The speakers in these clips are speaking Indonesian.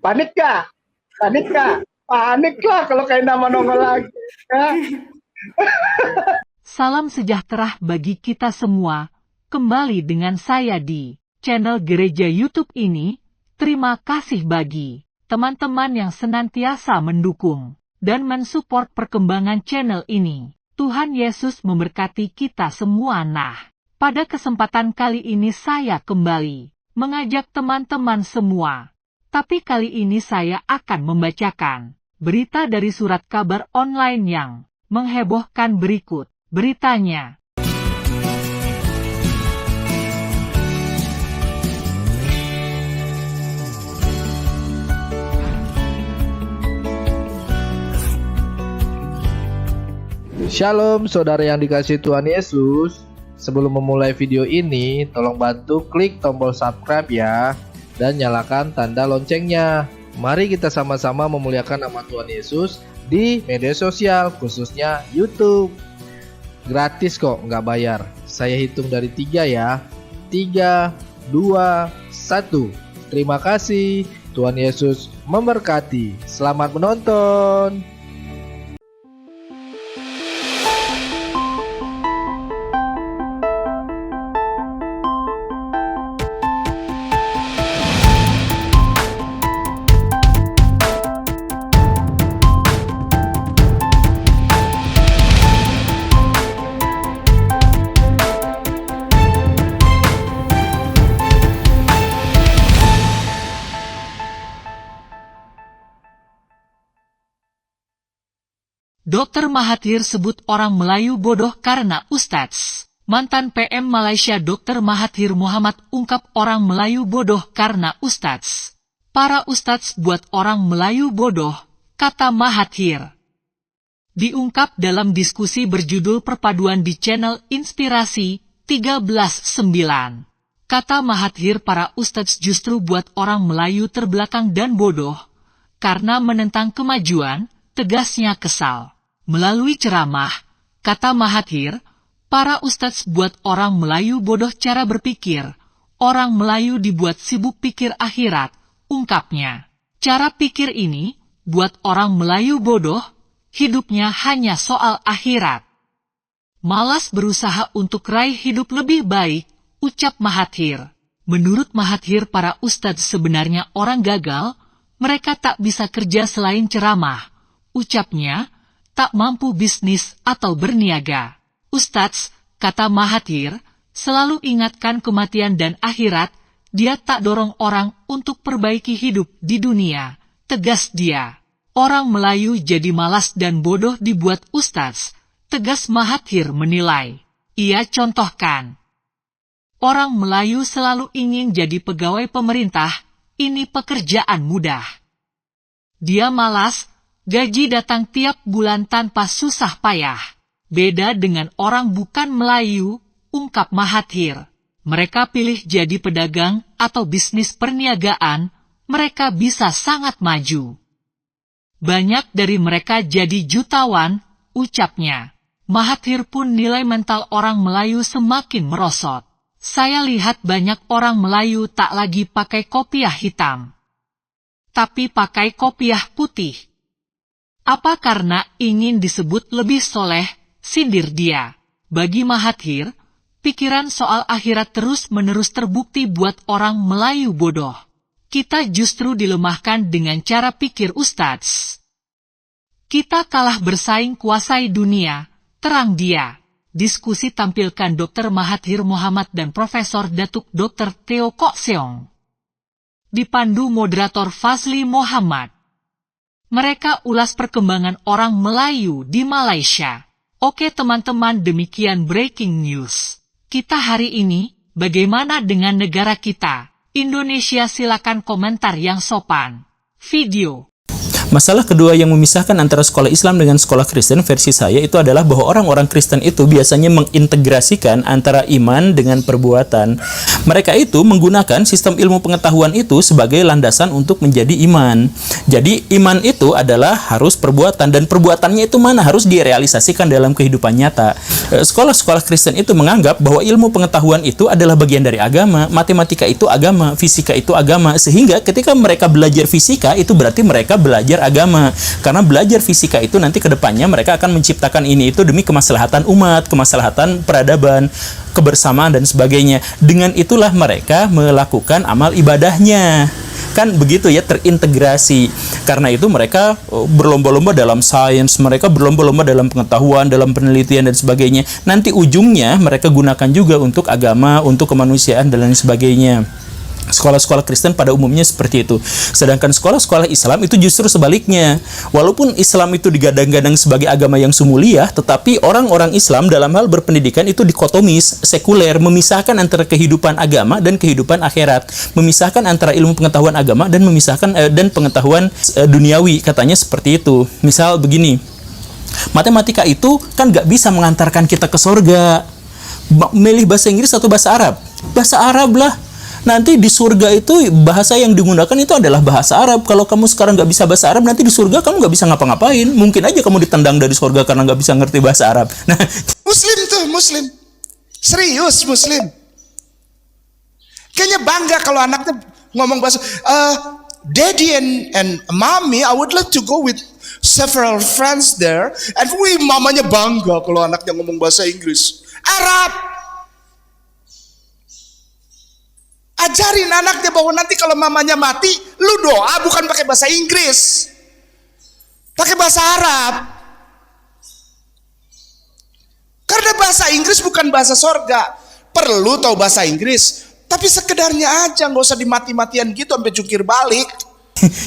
Panik gak? Panik gak? Panik lah kalau kayak nama nongol lagi. Ya. Salam sejahtera bagi kita semua. Kembali dengan saya di channel Gereja YouTube ini. Terima kasih bagi teman-teman yang senantiasa mendukung dan mensupport perkembangan channel ini. Tuhan Yesus memberkati kita semua. Nah, pada kesempatan kali ini saya kembali mengajak teman-teman semua. Tapi kali ini saya akan membacakan berita dari surat kabar online yang menghebohkan berikut beritanya. Shalom saudara yang dikasihi Tuhan Yesus. Sebelum memulai video ini, tolong bantu klik tombol subscribe ya, dan nyalakan tanda loncengnya. Mari kita sama-sama memuliakan nama Tuhan Yesus di media sosial, khususnya YouTube. Gratis kok, nggak bayar. Saya hitung dari 3 ya. 3, 2, 1. Terima kasih. Tuhan Yesus memberkati. Selamat menonton. Dr. Mahathir sebut orang Melayu bodoh karena Ustadz. Mantan PM Malaysia Dr. Mahathir Mohamad ungkap orang Melayu bodoh karena Ustadz. Para Ustadz buat orang Melayu bodoh, kata Mahathir. Diungkap dalam diskusi berjudul Perpaduan di channel Inspirasi 13.9. Kata Mahathir, para Ustadz justru buat orang Melayu terbelakang dan bodoh karena menentang kemajuan, tegasnya kesal. Melalui ceramah, kata Mahathir, para ustadz buat orang Melayu bodoh cara berpikir. Orang Melayu dibuat sibuk pikir akhirat, ungkapnya. Cara pikir ini buat orang Melayu bodoh, hidupnya hanya soal akhirat. Malas berusaha untuk raih hidup lebih baik, ucap Mahathir. Menurut Mahathir, para ustadz sebenarnya orang gagal, mereka tak bisa kerja selain ceramah. Ucapnya, tak mampu bisnis atau berniaga. Ustadz, kata Mahathir, selalu ingatkan kematian dan akhirat, dia tak dorong orang untuk perbaiki hidup di dunia, tegas dia. Orang Melayu jadi malas dan bodoh dibuat ustadz, tegas Mahathir menilai. Ia contohkan, orang Melayu selalu ingin jadi pegawai pemerintah, ini pekerjaan mudah. Dia malas, gaji datang tiap bulan tanpa susah payah. Beda dengan orang bukan Melayu, ungkap Mahathir. Mereka pilih jadi pedagang atau bisnis perniagaan, mereka bisa sangat maju. Banyak dari mereka jadi jutawan, ucapnya. Mahathir pun nilai mental orang Melayu semakin merosot. Saya lihat banyak orang Melayu tak lagi pakai kopiah hitam, tapi pakai kopiah putih. Apa karena ingin disebut lebih soleh, sindir dia. Bagi Mahathir, pikiran soal akhirat terus-menerus terbukti buat orang Melayu bodoh. Kita justru dilemahkan dengan cara pikir ustadz. Kita kalah bersaing kuasai dunia, terang dia. Diskusi tampilkan Dr. Mahathir Mohamad dan Profesor Datuk Dr. Teo Kok Seong. Dipandu moderator Fazli Muhammad. Mereka ulas perkembangan orang Melayu di Malaysia. Oke teman-teman, demikian breaking news kita hari ini. Bagaimana dengan negara kita, Indonesia? Silakan komentar yang sopan. Video Masalah kedua yang memisahkan antara sekolah Islam dengan sekolah Kristen versi saya itu adalah bahwa orang-orang Kristen itu biasanya mengintegrasikan antara iman dengan perbuatan. Mereka itu menggunakan sistem ilmu pengetahuan itu sebagai landasan untuk menjadi iman. Jadi iman itu adalah harus perbuatan, dan perbuatannya itu mana harus direalisasikan dalam kehidupan nyata. Sekolah-sekolah Kristen itu menganggap bahwa ilmu pengetahuan itu adalah bagian dari agama, matematika itu agama, fisika itu agama, sehingga ketika mereka belajar fisika itu berarti mereka belajar agama, karena belajar fisika itu nanti ke depannya mereka akan menciptakan ini itu demi kemaslahatan umat, kemaslahatan peradaban, kebersamaan dan sebagainya. Dengan itulah mereka melakukan amal ibadahnya. Kan begitu ya, terintegrasi. Karena itu mereka berlomba-lomba dalam sains, mereka berlomba-lomba dalam pengetahuan, dalam penelitian dan sebagainya. Nanti ujungnya mereka gunakan juga untuk agama, untuk kemanusiaan dan lain sebagainya. Sekolah-sekolah Kristen pada umumnya seperti itu. Sedangkan sekolah-sekolah Islam itu justru sebaliknya. Walaupun Islam itu digadang-gadang sebagai agama yang sumuliah, tetapi orang-orang Islam dalam hal berpendidikan itu dikotomis, sekuler, memisahkan antara kehidupan agama dan kehidupan akhirat, memisahkan antara ilmu pengetahuan agama dan memisahkan dan pengetahuan duniawi, katanya seperti itu. Misal begini, matematika itu kan nggak bisa mengantarkan kita ke surga. Milih bahasa Inggris atau bahasa Arab? Bahasa Arab lah. Nanti di surga itu bahasa yang digunakan itu adalah bahasa Arab. Kalau kamu sekarang nggak bisa bahasa Arab, nanti di surga kamu nggak bisa ngapa-ngapain. Mungkin aja kamu ditendang dari surga karena nggak bisa ngerti bahasa Arab. Nah, Muslim tuh, Muslim. Serius Muslim. Kayaknya bangga kalau anaknya ngomong bahasa. Daddy and mommy, I would like to go with several friends there. And mamanya bangga kalau anaknya ngomong bahasa Inggris. Arab. Ajarin anaknya bahwa nanti kalau mamanya mati, lu doa bukan pakai bahasa Inggris, pakai bahasa Arab. Karena bahasa Inggris bukan bahasa sorga. Perlu tahu bahasa Inggris, tapi sekedarnya aja, nggak usah dimati-matian gitu sampai jungkir balik.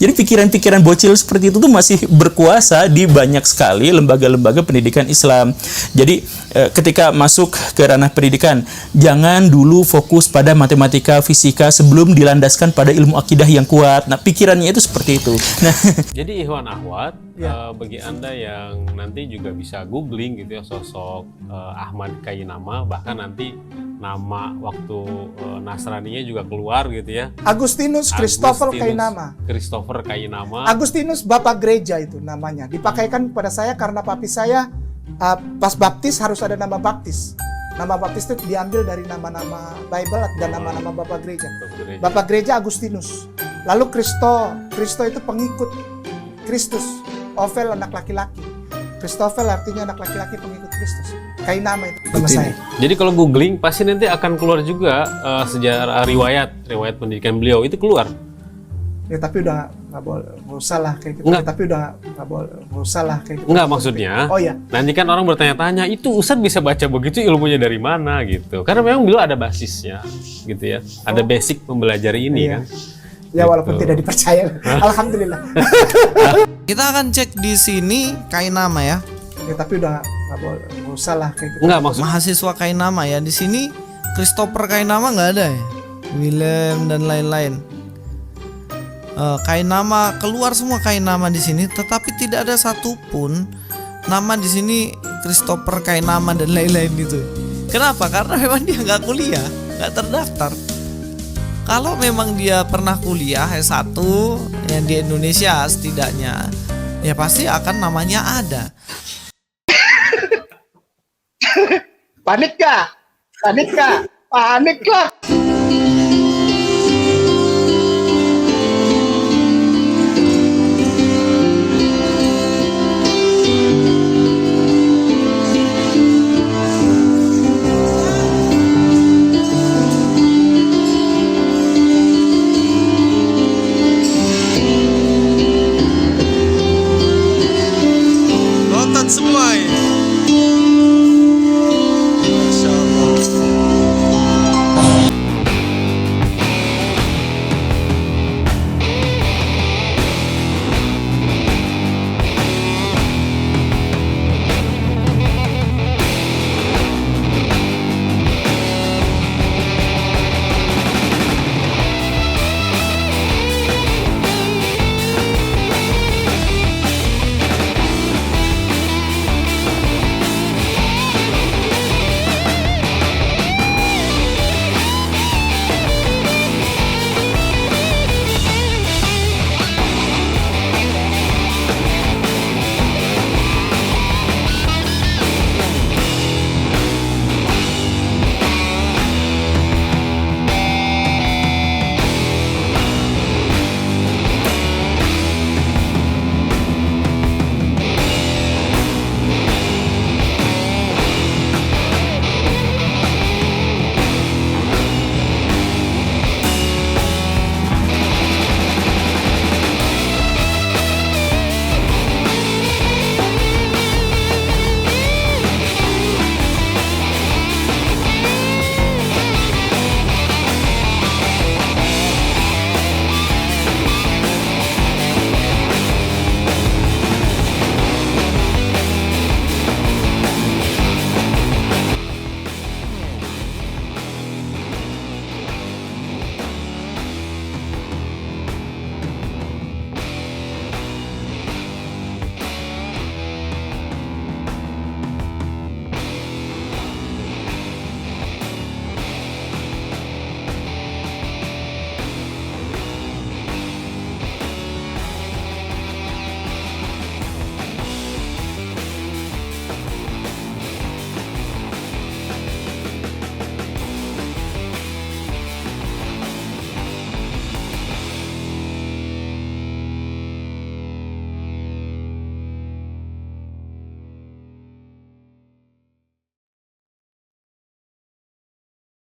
jadi pikiran-pikiran bocil seperti itu tuh masih berkuasa di banyak sekali lembaga-lembaga pendidikan Islam. Jadi ketika masuk ke ranah pendidikan, jangan dulu fokus pada matematika, fisika sebelum dilandaskan pada ilmu akidah yang kuat. Nah, pikirannya itu seperti itu. Nah, jadi Ikhwan Akhwat, bagi Anda yang nanti juga bisa googling gitu ya sosok Ahmad Kainama, bahkan nanti nama waktu Nasraninya juga keluar gitu ya. Agustinus Christopher Kainama. Christopher Kainama. Agustinus Bapak Gereja itu namanya. Dipakaikan kepada saya karena papi saya pas baptis harus ada nama baptis. Nama baptis itu diambil dari nama-nama Bible dan nama-nama Bapak Gereja. Bapak Gereja Agustinus. Lalu Kristo itu pengikut Kristus. Ovel anak laki-laki. Christopher artinya anak laki-laki pengikut Kristus. Kainama itu nama saya. Jadi kalau googling pasti nanti akan keluar juga sejarah riwayat pendidikan beliau itu keluar. Ya tapi udah nggak boleh, nggak usah lah kayak gitu. Enggak. Ya, tapi udah nggak boleh, nggak usah lah kayak gitu. Enggak, maksudnya. Oh ya. Nanti kan orang bertanya-tanya, itu Ustadz bisa baca begitu ilmunya dari mana gitu. Karena memang beliau ada basisnya gitu ya. Ada basic mempelajari ini Iya. kan. Ya walaupun Gitu. tidak dipercaya. Alhamdulillah. Kita akan cek di sini Kainama ya. Ya tapi udah nggak boleh, nggak usah lah kayak gitu. Enggak, maksudnya. Mahasiswa Kainama ya. Di sini Christopher Kainama nggak ada ya. William dan lain-lain. Kainama keluar semua Kainama di sini, tetapi tidak ada satupun nama di sini Christopher Kainama dan lain-lain itu. Kenapa? Karena memang dia nggak kuliah, nggak terdaftar. Kalau memang dia pernah kuliah S1 yang di Indonesia setidaknya, ya pasti akan namanya ada. Panik gak? Panik gak? Panik lah.